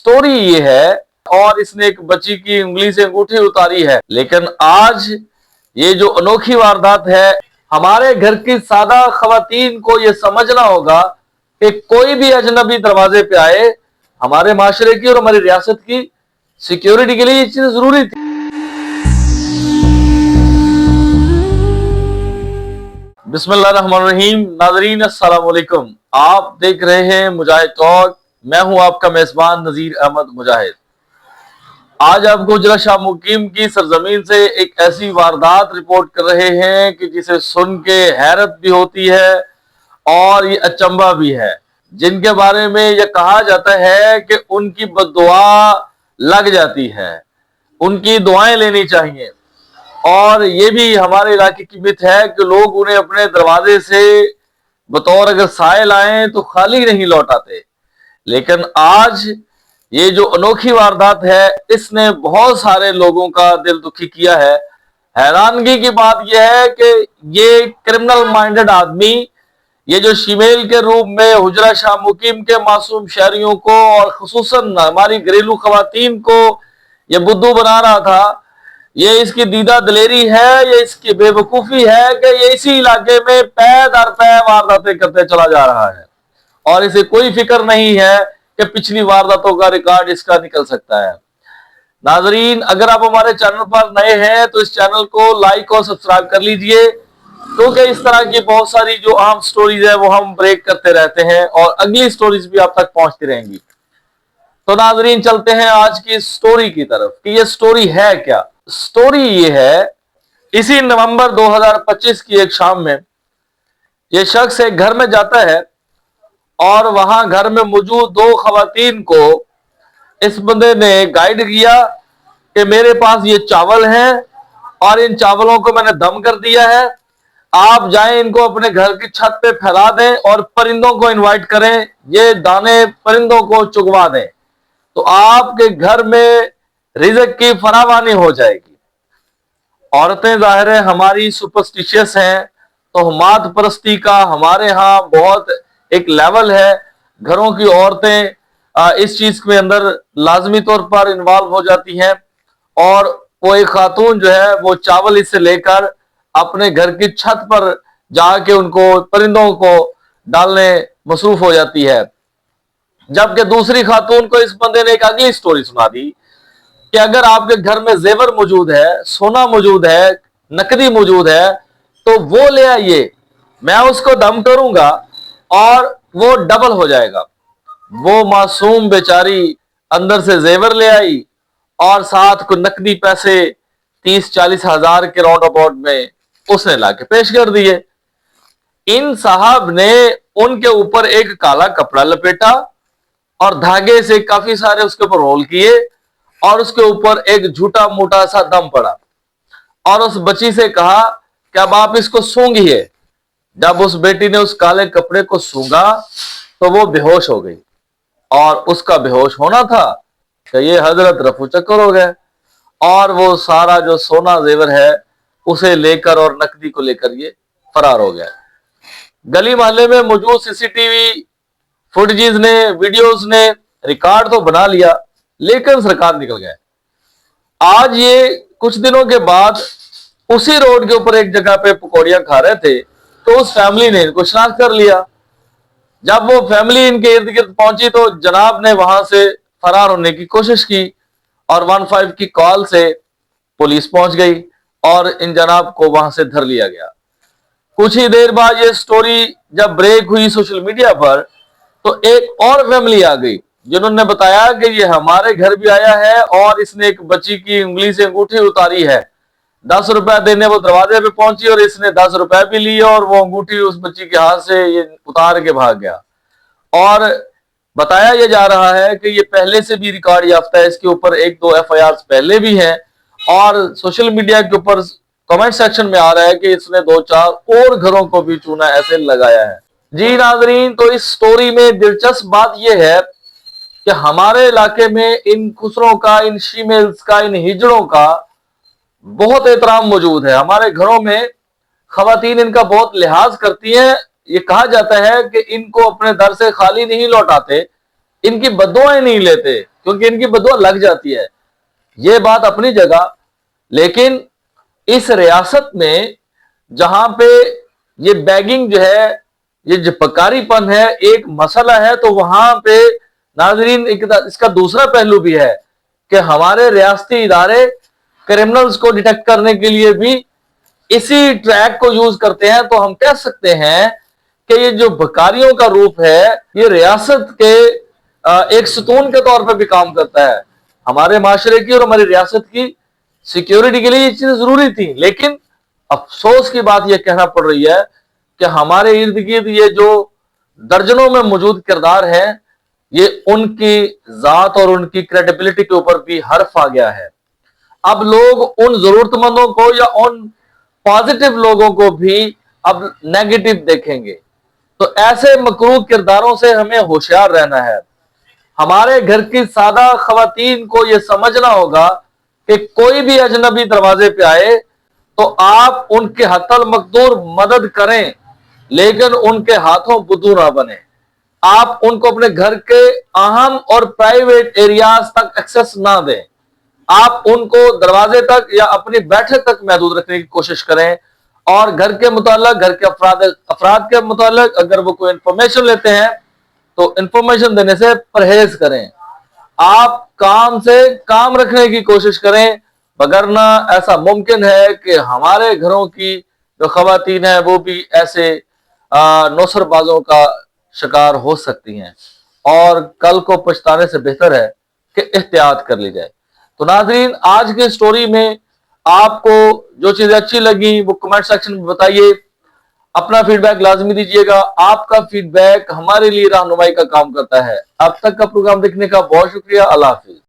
Story ये है और इसने एक बच्ची की उंगली से अंगूठी उतारी है। लेकिन आज ये जो अनोखी वारदात है, हमारे घर की सादा खवातीन को ये समझना होगा कि कोई भी अजनबी दरवाजे पे आए, हमारे माशरे की और हमारी रियासत की सिक्योरिटी के लिए ये चीज जरूरी थी। बिस्मिल्लाहिर्रहमानिर्रहीम। नाजरीन अस्सलाम वालेकुम। आप देख रहे हैं मुजाहिद टॉक। मैं हूं आपका मेजबान नजीर अहमद मुजाहिद। आज आपको हुजरा शाह मुकीम की सरजमीन से एक ऐसी वारदात रिपोर्ट कर रहे हैं कि जिसे सुन के हैरत भी होती है और ये अचंभा भी है, जिनके बारे में यह कहा जाता है कि उनकी बद्दुआ लग जाती है, उनकी दुआएं लेनी चाहिए। और ये भी हमारे इलाके की मिथ है कि लोग उन्हें अपने दरवाजे से बतौर अगर साए लाएं तो खाली नहीं लौटाते। लेकिन आज ये जो अनोखी वारदात है, इसने बहुत सारे लोगों का दिल दुखी किया है। हैरानगी की बात यह है कि ये क्रिमिनल माइंडेड आदमी, ये जो शिमेल के रूप में हुजरा शाह मुकीम के मासूम शहरियों को और खुसूसन हमारी घरेलू खवातीन को ये बुद्धू बना रहा था, ये इसकी दीदा दिलेरी है, ये इसकी बेवकूफी है कि ये इसी इलाके में पै दर पै वारदातें करते चला जा रहा है और इसे कोई फिक्र नहीं है कि पिछली वारदातों का रिकॉर्ड इसका निकल सकता है। नाजरीन, अगर आप हमारे चैनल पर नए हैं तो इस चैनल को लाइक और सब्सक्राइब कर लीजिए, क्योंकि इस तरह की बहुत सारी जो आम स्टोरीज है वो हम ब्रेक करते रहते हैं और अगली स्टोरीज भी आप तक पहुंचती रहेंगी। तो नाजरीन, चलते हैं आज की स्टोरी की तरफ कि ये स्टोरी है क्या। स्टोरी ये है, इसी नवंबर 2025 की एक शाम में ये शख्स एक घर में जाता है और वहां घर में मौजूद दो खवातीन को इस बंदे ने गाइड किया कि मेरे पास ये चावल हैं और इन चावलों को मैंने दम कर दिया है, आप जाएं इनको अपने घर की छत पे फैला दें और परिंदों को इनवाइट करें, ये दाने परिंदों को चुगवा दें तो आपके घर में रिज़्क की फरावानी हो जाएगी। औरतें जाहिर है हमारी सुपरस्टिशियस हैं, तो मात परस्ती का हमारे यहाँ बहुत एक लेवल है। घरों की औरतें इस चीज के अंदर लाजमी तौर पर इन्वॉल्व हो जाती हैं और कोई खातून जो है वो चावल इससे लेकर अपने घर की छत पर जाके उनको परिंदों को डालने मसरूफ हो जाती है। जबकि दूसरी खातून को इस बंदे ने एक अगली स्टोरी सुना दी कि अगर आपके घर में जेवर मौजूद है, सोना मौजूद है, नकदी मौजूद है, तो वो ले आइए, मैं उसको दम करूंगा और वो डबल हो जाएगा। वो मासूम बेचारी अंदर से जेवर ले आई और साथ को नकदी पैसे 30-40 हजार के राउंड अबाउट में उसने लाके पेश कर दिए। इन साहब ने उनके ऊपर एक काला कपड़ा लपेटा और धागे से काफी सारे उसके ऊपर रोल किए और उसके ऊपर एक झूठा मोटा सा दम पड़ा और उस बच्ची से कहा कि अब आप इसको सूंघिए। जब उस बेटी ने उस काले कपड़े को सूंघा तो वो बेहोश हो गई और उसका बेहोश होना था कि ये हजरत रफू चक्कर हो गए और वो सारा जो सोना जेवर है उसे लेकर और नकदी को लेकर ये फरार हो गया। गली मोहल्ले में मौजूद सीसीटीवी फुटेजेस ने, वीडियोस ने रिकॉर्ड तो बना लिया, लेकिन सरकार निकल गए। आज ये कुछ दिनों के बाद उसी रोड के ऊपर एक जगह पे पकौड़ियां खा रहे थे तो उस फैमिली ने इनको शनाख्त कर लिया। जब वो फैमिली इनके इर्द गिर्द पहुंची तो जनाब ने वहां से फरार होने की कोशिश की और 15 की कॉल से पुलिस पहुंच गई और इन जनाब को वहां से धर लिया गया। कुछ ही देर बाद ये स्टोरी जब ब्रेक हुई सोशल मीडिया पर तो एक और फैमिली आ गई जिन्होंने बताया कि ये हमारे घर भी आया है और इसने एक बच्ची की उंगली से अंगूठी उतारी है। 10 रुपए देने वो दरवाजे पे पहुंची और इसने 10 रुपए भी लिए और वो अंगूठी उस बच्ची के हाथ से ये उतार के भाग गया। और बताया ये जा रहा है कि ये पहले से भी रिकॉर्ड याफ्ता है, इसके ऊपर 1-2 FIR पहले भी हैं और सोशल मीडिया के ऊपर कमेंट सेक्शन में आ रहा है कि इसने 2-4 और घरों को भी चूना ऐसे लगाया है। जी नाजरीन, तो इस स्टोरी में दिलचस्प बात यह है कि हमारे इलाके में इन खुसरों का, इन शीमेल्स का, इन हिजड़ों का बहुत एहतराम मौजूद है। हमारे घरों में खवातीन इनका बहुत लिहाज करती हैं। ये कहा जाता है कि इनको अपने दर से खाली नहीं लौटाते, इनकी बद्दुआएं नहीं लेते। क्योंकि इनकी बदुआ लग जाती है, ये बात अपनी जगह। लेकिन इस रियासत में जहां पे ये बैगिंग जो है, ये जो बकारीपन है एक मसला है, तो वहां पे नाजरीन इसका दूसरा पहलू भी है कि हमारे रियासती इदारे क्रिमिनल्स को डिटेक्ट करने के लिए भी इसी ट्रैक को यूज करते हैं। तो हम कह सकते हैं कि ये जो बकारियों का रूप है ये रियासत के एक सुतून के तौर पर भी काम करता है। हमारे माशरे की और हमारी रियासत की सिक्योरिटी के लिए ये चीजें जरूरी थी, लेकिन अफसोस की बात यह कहना पड़ रही है कि हमारे इर्द गिर्द ये जो दर्जनों में मौजूद किरदार हैं, ये उनकी जात और उनकी क्रेडिबिलिटी के ऊपर भी हर्फ आ गया है। अब लोग उन जरूरतमंदों को या उन पॉजिटिव लोगों को भी अब नेगेटिव देखेंगे। तो ऐसे मकरूह किरदारों से हमें होशियार रहना है। हमारे घर की सादा खवातीन को यह समझना होगा कि कोई भी अजनबी दरवाजे पे आए तो आप उनके हतल मकदूर मदद करें, लेकिन उनके हाथों बुद्धू ना बने। आप उनको अपने घर के अहम और प्राइवेट एरियाज तक एक्सेस ना दें। आप उनको दरवाजे तक या अपनी बैठक तक महदूद रखने की कोशिश करें, और घर के मुताल्लिक, घर के अफराद के मुताल्लिक अगर वो कोई इंफॉर्मेशन लेते हैं तो इंफॉर्मेशन देने से परहेज करें। आप काम से काम रखने की कोशिश करें, वगरना ऐसा मुमकिन है कि हमारे घरों की जो खवातीन है वो भी ऐसे नौसरबाजों का शिकार हो सकती हैं, और कल को पछताने से बेहतर है कि एहतियात कर ली जाए। तो नाजरीन, आज की स्टोरी में आपको जो चीजें अच्छी लगी वो कमेंट सेक्शन में बताइए। अपना फीडबैक लाजमी दीजिएगा। आपका फीडबैक हमारे लिए रहनुमाई का काम करता है। अब तक का प्रोग्राम देखने का बहुत शुक्रिया। अल्लाह हाफिज।